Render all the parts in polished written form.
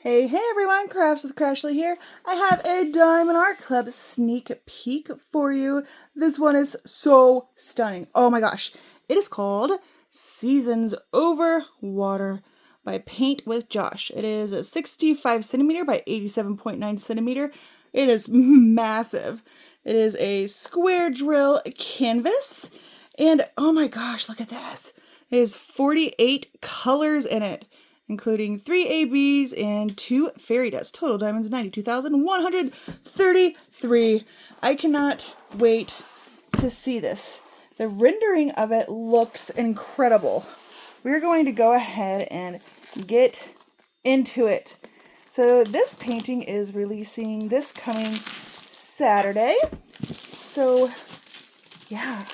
Hey everyone, Crafts with Crashly here. I have a Diamond Art Club sneak peek for you. This one is so stunning. Oh my gosh. It is called Seasons Over Water by Paint with Josh. It is a 65 centimeter by 87.9 centimeter. It is massive. It is a square drill canvas. And oh my gosh, look at this. It has 48 colors in it, including 3 ABs and 2 fairy dust. Total diamonds 92,133. I cannot wait to see this. The rendering of it looks incredible. We're going to go ahead and get into it. So this painting is releasing this coming Saturday. So yeah,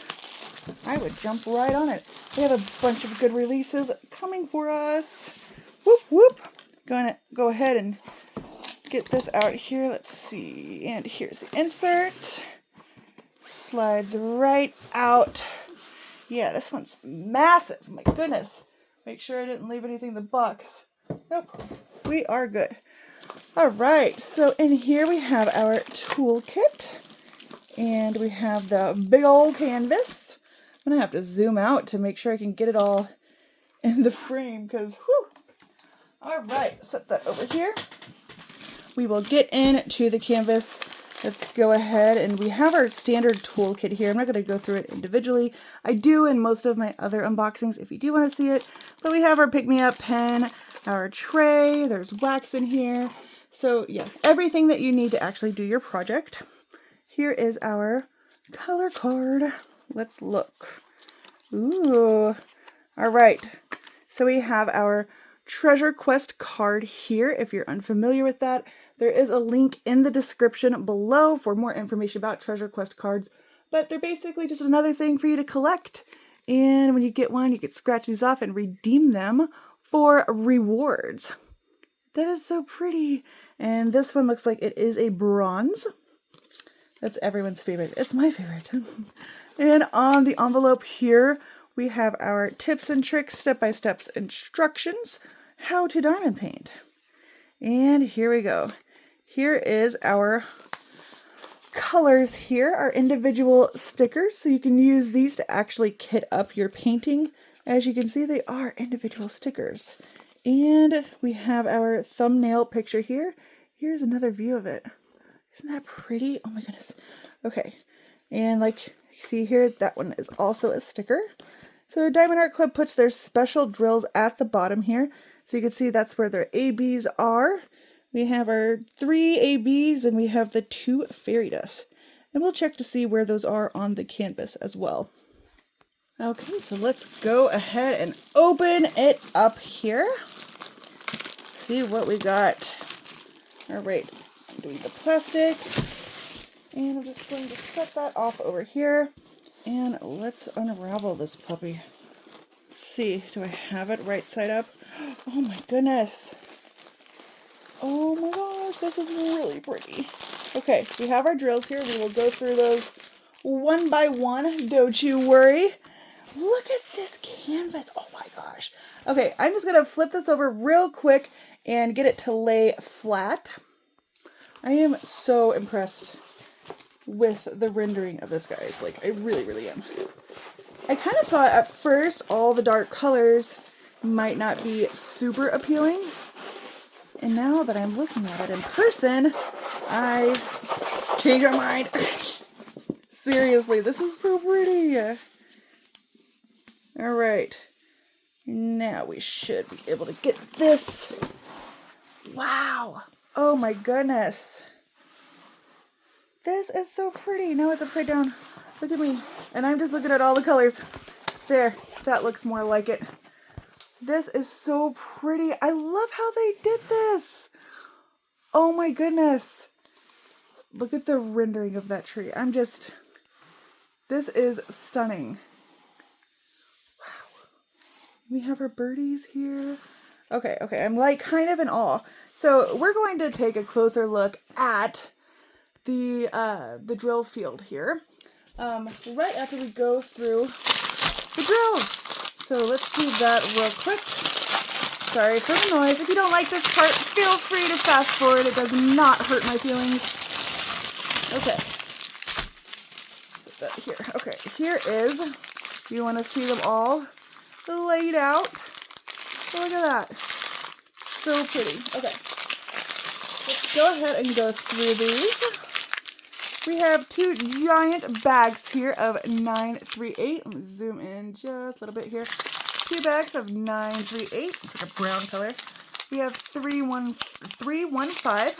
I would jump right on it. We have a bunch of good releases coming for us. Whoop, whoop. Gonna go ahead and get this out here. Let's see. And here's the insert. Slides right out. Yeah, this one's massive. My goodness. Make sure I didn't leave anything in the box. Nope. We are good. All right. So in here we have our toolkit. And we have the big old canvas. I'm going to have to zoom out to make sure I can get it all in the frame because, whew. All right, set that over here. We will get into the canvas. Let's go ahead, and we have our standard toolkit here. I'm not going to go through it individually. I do in most of my other unboxings if you do want to see it. But we have our pick-me-up pen, our tray, there's wax in here. So yeah, everything that you need to actually do your project. Here is our color card. Let's look. Ooh. All right. So we have our Treasure Quest card here. If you're unfamiliar with that, there is a link in the description below for more information about Treasure Quest cards. But they're basically just another thing for you to collect. And when you get one, you can scratch these off and redeem them for rewards. That is so pretty. And this one looks like it is a bronze. That's everyone's favorite. It's my favorite. And on the envelope here, we have our tips and tricks, step-by-step instructions, how to diamond paint. And here we go. Here is our colors here, our individual stickers. So you can use these to actually kit up your painting. As you can see, they are individual stickers. And we have our thumbnail picture here. Here's another view of it. Isn't that pretty? Oh my goodness. Okay. And like you see here, that one is also a sticker. So Diamond Art Club puts their special drills at the bottom here. So you can see that's where their ABs are. We have our 3 ABs and we have the 2 fairy dust. And we'll check to see where those are on the canvas as well. Okay, so let's go ahead and open it up here. See what we got. All right. Doing the plastic, and I'm just going to set that off over here, and let's unravel this puppy. Let's see, do I have it right side up? Oh my goodness. Oh my gosh, this is really pretty. Okay, we have our drills here. We will go through those one by one, don't you worry. Look at this canvas. Oh my gosh. Okay, I'm just going to flip this over real quick and get it to lay flat. I am so impressed with the rendering of this, guys. Like, I really, really am. I kind of thought at first all the dark colors might not be super appealing. And now that I'm looking at it in person, I changed my mind. Seriously, this is so pretty. All right. Now we should be able to get this. Wow. Oh my goodness. This is so pretty. Now it's upside down. Look at me. And I'm just looking at all the colors. There. That looks more like it. This is so pretty. I love how they did this. Oh my goodness. Look at the rendering of that tree. This is stunning. Wow. We have our birdies here. Okay, I'm like kind of in awe. So we're going to take a closer look at the drill field here, right after we go through the drills. So let's do that real quick. Sorry for the noise. If you don't like this part, feel free to fast forward. It does not hurt my feelings. Okay. Put that here. Okay, here is, you want to see them all laid out. Look at that. So pretty. Okay. Let's go ahead and go through these. We have 2 giant bags here of 938. Let me zoom in just a little bit here. 2 bags of 938. It's like a brown color. We have 315.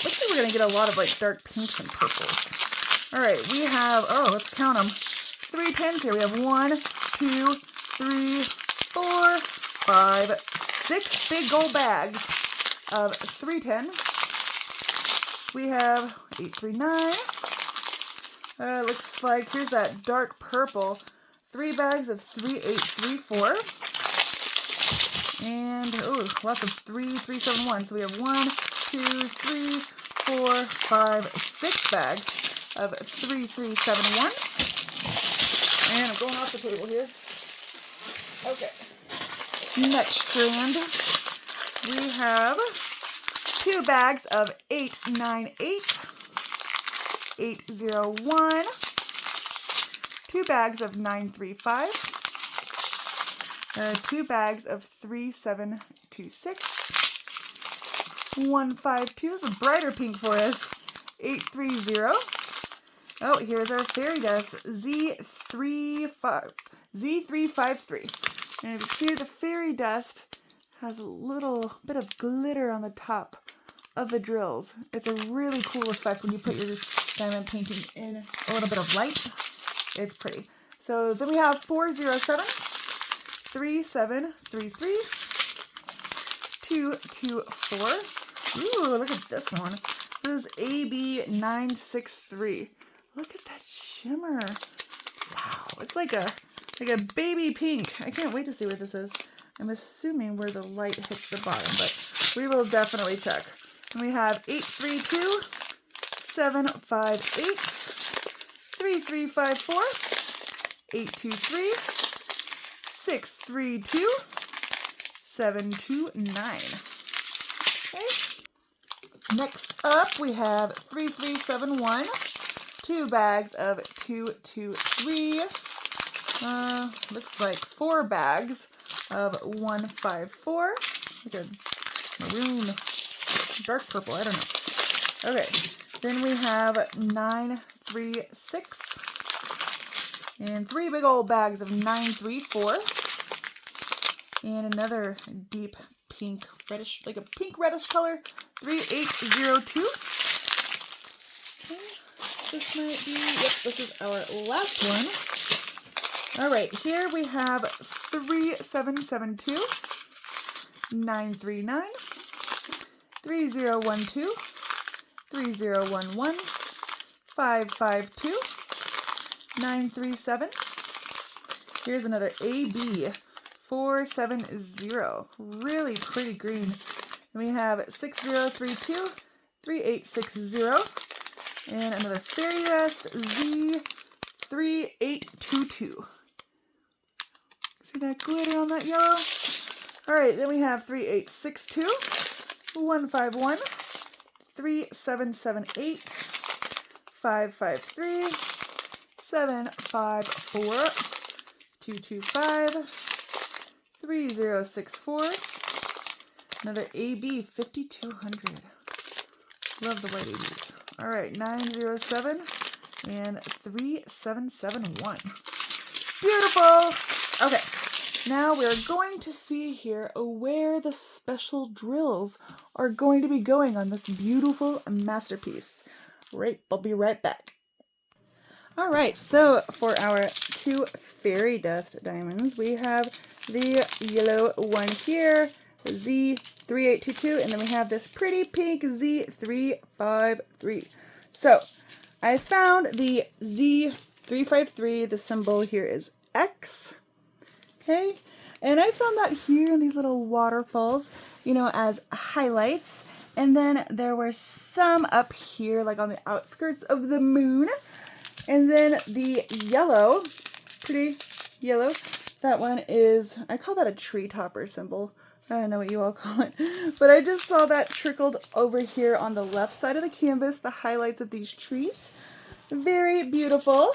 Looks like we're gonna get a lot of like dark pinks and purples. All right, we have, let's count them. 3 10s here. We have 1, 2, 3, 4, 5, 6 big old bags of 310. We have 839. Looks like here's that dark purple. 3 bags of 3834. And lots of 3371. So we have 1, 2, 3, 4, 5, 6 bags of 3371. And I'm going off the table here. Okay. Next strand, we have 2 bags of 898, 801, 2 bags of 935, 2 bags of 3726, 152 is a brighter pink for us, 830. Oh, here's our fairy dust, Z353. And if you see, the fairy dust has a little bit of glitter on the top of the drills. It's a really cool effect when you put your diamond painting in a little bit of light. It's pretty. So then we have 407, 3733, 224. Ooh, look at this one. This is AB963. Look at that shimmer. Wow, it's like a baby pink. I can't wait to see what this is. I'm assuming where the light hits the bottom, but we will definitely check. And we have 832, 758, 3354, 823, 632, 729. Okay. Next up, we have 3371, 2 bags of 223. Looks like 4 bags of 154. Like a maroon, dark purple, I don't know. Okay, then we have 936 and 3 big old bags of 934 and another deep pink reddish, like a pink reddish color, 3802. Okay, this might be, yep, this is our last one. All right, here we have 3772, 939, 3012, 3011, 552, 937. Here's another AB 470. Really pretty green. Then we have 6032, 3860, and another fairy dust Z3822. See that glitter on that yellow? All right, then we have 3862, 151, 3778, 553, 754, 225, 3064, another AB 5200. Love the white ABs. All right, 907 and 3771. Beautiful. Okay, now we're going to see here where the special drills are going to be going on this beautiful masterpiece. Right, I'll be right back. All right, so for our 2 fairy dust diamonds, we have the yellow one here, Z3822, and then we have this pretty pink Z353. So I found the Z353, the symbol here is X, okay? And I found that here in these little waterfalls, you know, as highlights. And then there were some up here, like on the outskirts of the moon. And then the yellow, pretty yellow, that one is, I call that a tree topper symbol. I don't know what you all call it, but I just saw that trickled over here on the left side of the canvas, the highlights of these trees. Very beautiful.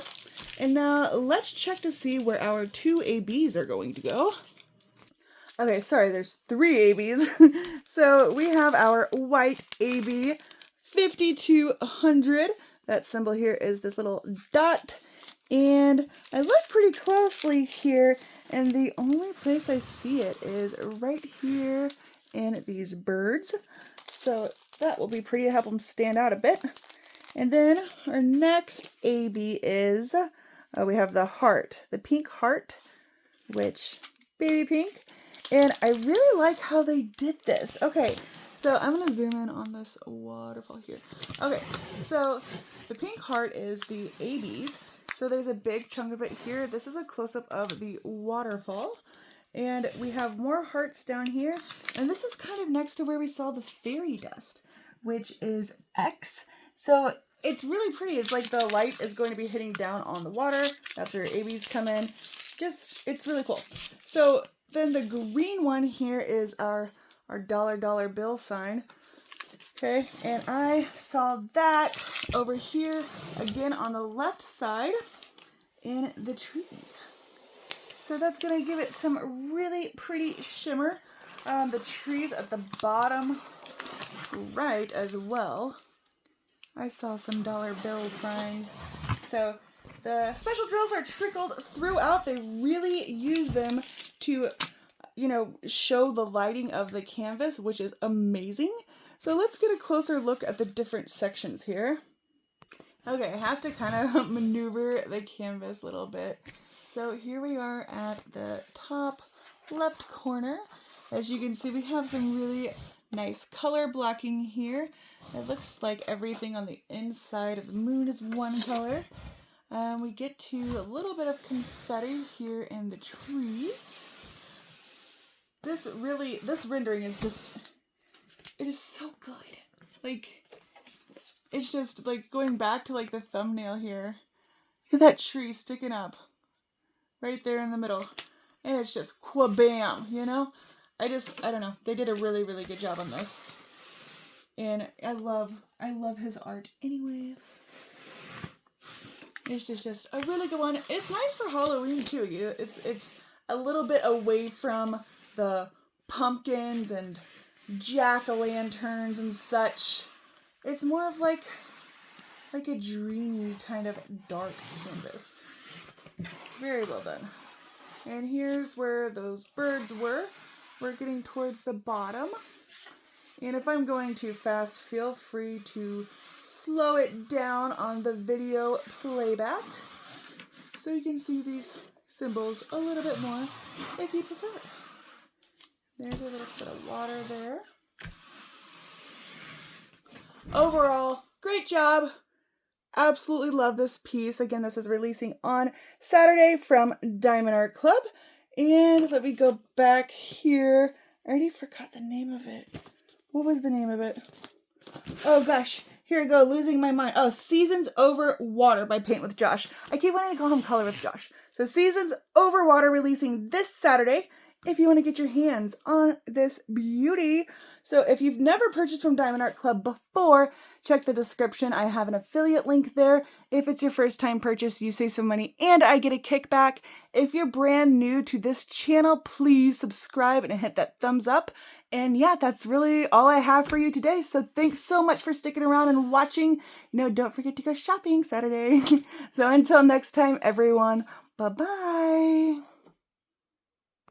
And now let's check to see where our 2 ABs are going to go. Okay, sorry, there's 3 ABs. So we have our white AB 5200. That symbol here is this little dot. And I look pretty closely here, and the only place I see it is right here in these birds. So that will be pretty to help them stand out a bit. And then our next AB is, we have the heart, the pink heart, which, baby pink. And I really like how they did this. Okay, so I'm going to zoom in on this waterfall here. Okay, so the pink heart is the ABs. So there's a big chunk of it here. This is a close-up of the waterfall. And we have more hearts down here. And this is kind of next to where we saw the fairy dust, which is X. So it's really pretty. It's like the light is going to be hitting down on the water. That's where ABs come in. It's really cool. So then the green one here is our dollar bill sign. Okay, and I saw that over here again on the left side in the trees. So that's gonna give it some really pretty shimmer. The trees at the bottom right as well. I saw some dollar bill signs. So the special drills are trickled throughout. They really use them to, you know, show the lighting of the canvas, which is amazing. So let's get a closer look at the different sections here. Okay, I have to kind of maneuver the canvas a little bit. So here we are at the top left corner. As you can see, we have some really nice color blocking here. It looks like everything on the inside of the moon is one color. We get to a little bit of confetti here in the trees. This rendering is just, it is so good. Like, it's just like going back to like the thumbnail here. Look at that tree sticking up right there in the middle. And it's just quabam, you know? I don't know. They did a really, really good job on this. And I love his art anyway. It's just a really good one. It's nice for Halloween too. You know, it's a little bit away from the pumpkins and jack-o'-lanterns and such. It's more of like a dreamy kind of dark canvas. Very well done. And here's where those birds were. We're getting towards the bottom. And if I'm going too fast, feel free to slow it down on the video playback so you can see these symbols a little bit more if you prefer. There's a little bit of water there. Overall, great job. Absolutely love this piece. Again, this is releasing on Saturday from Diamond Art Club. And let me go back here. I already forgot the name of it. What was the name of it? Oh gosh, here we go, losing my mind. Oh, Seasons Over Water by Paint with Josh. I keep wanting to call him Color with Josh. So Seasons Over Water releasing this Saturday if you want to get your hands on this beauty. So if you've never purchased from Diamond Art Club before, check the description. I have an affiliate link there. If it's your first time purchase, you save some money and I get a kickback. If you're brand new to this channel, please subscribe and hit that thumbs up. And yeah, that's really all I have for you today. So thanks so much for sticking around and watching. You know, don't forget to go shopping Saturday. So until next time, everyone, bye-bye.